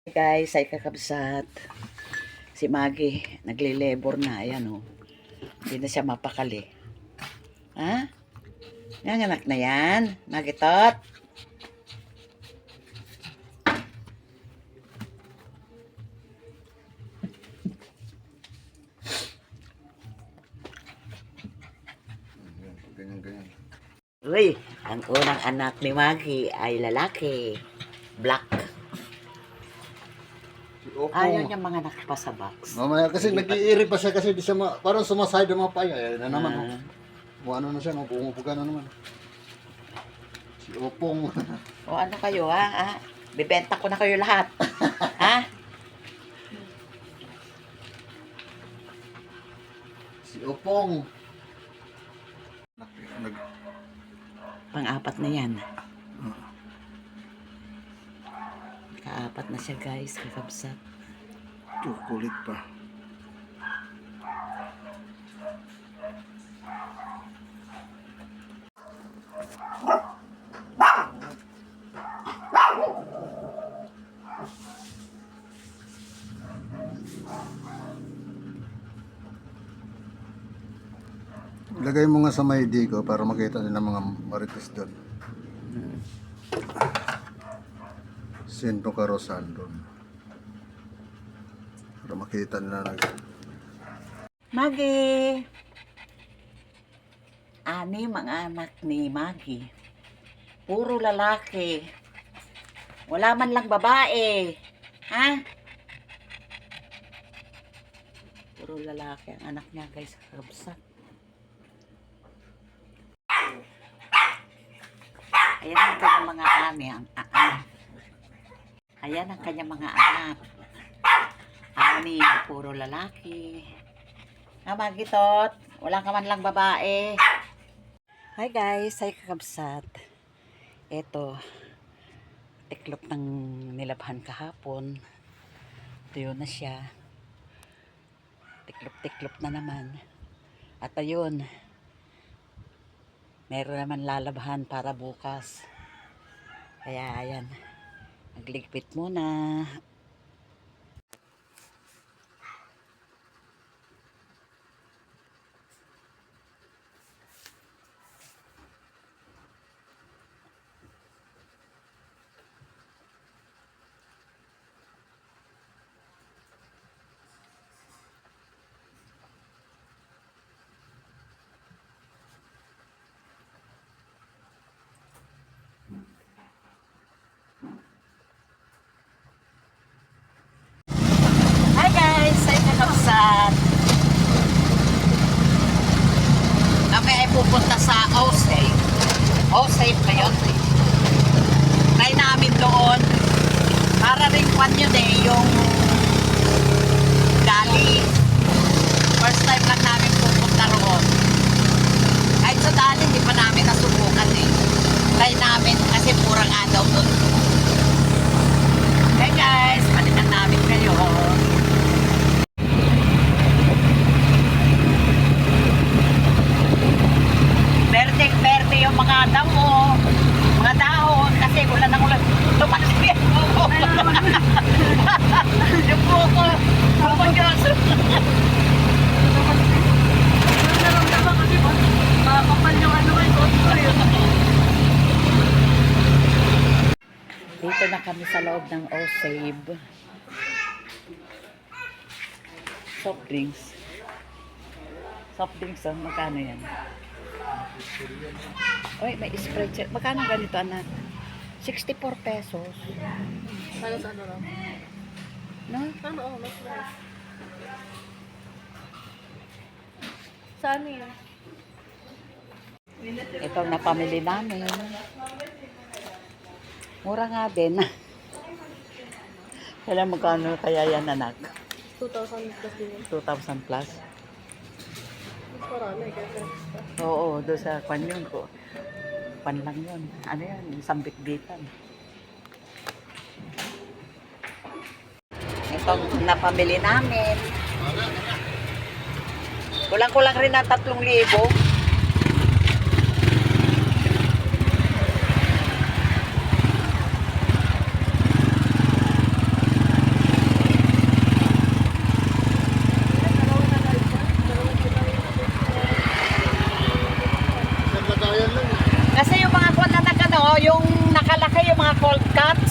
Guys, ay kakabsat. Si Maggie, nagle-labor na. Ayan o. Hindi na siya mapakali. Ha? Yan, anak na yan. Magitot. Ganyan. Uy, ang unang anak ni Maggie ay lalaki. Black. Ayaw niya mga anak pa sa box. Mamaya kasi nag-iiri pa siya kasi di siya parang sumaside ang mga paya. Ayan na naman. Ano na siya, pumupuga na naman. Si Opong. O ano kayo ha? Bibenta ko na kayo lahat. Ha? Si Opong. Pang-apat na yan. Kaapat na siya guys, kakabsat. Kulit pa. Lagay mo nga sa may digo para makita nila mga marites doon. Sento Karosan doon. Para makita nila na. Maggie! Ani mga anak ni Maggie. Puro lalaki. Wala man lang babae. Ha? Puro lalaki ang anak niya guys. Kabsat. Ayan ang kanyang mga Ayan ang kanyang mga anak. Ani, puro lalaki. Magitot, wala ka man lang babae. Hi guys, hi kakabsat. Eto, tiklop ng nilabhan kahapon. Tuyo na siya. Tiklop-tiklop na naman. At ayun, meron naman lalabhan para bukas. Kaya ayan, nagligpit muna. Kakabsat. Kami ay pupunta sa Osage. Osage ba yun? Try namin doon. Para rin kwan yun yung Gali. First time lang namin pupunta roon. Kahit sa dali, hindi pa namin nasubukan Try namin kasi purang adaw doon. Okay guys, palitan namin kayo. Berde yung mga damo, mga dahon, kasi ulan ng ulan. Tumalas yung buko. Yung buko. Buko Diyos. Naramdaman kasi makakapal yung Dito na kami sa loob ng Osave. Soft drinks. Soft drinks, magkano yan? Oy, may Sprite. Magkano ganito, anak? 64 pesos. Para sa ano lang? No? Ano, mas nice. Saan yun? Ito na pamili namin. Mura nga din. Kaya magkano kaya yan, anak? 2,000 plus din yun. 2,000 plus? Mas marami, kaya Oo, doon sa kwan yun ko. Kwan lang yun. Ano yan? Isang bitbitan. Itong napamili namin. Kulang-kulang rin na 3,000. mga cold cuts.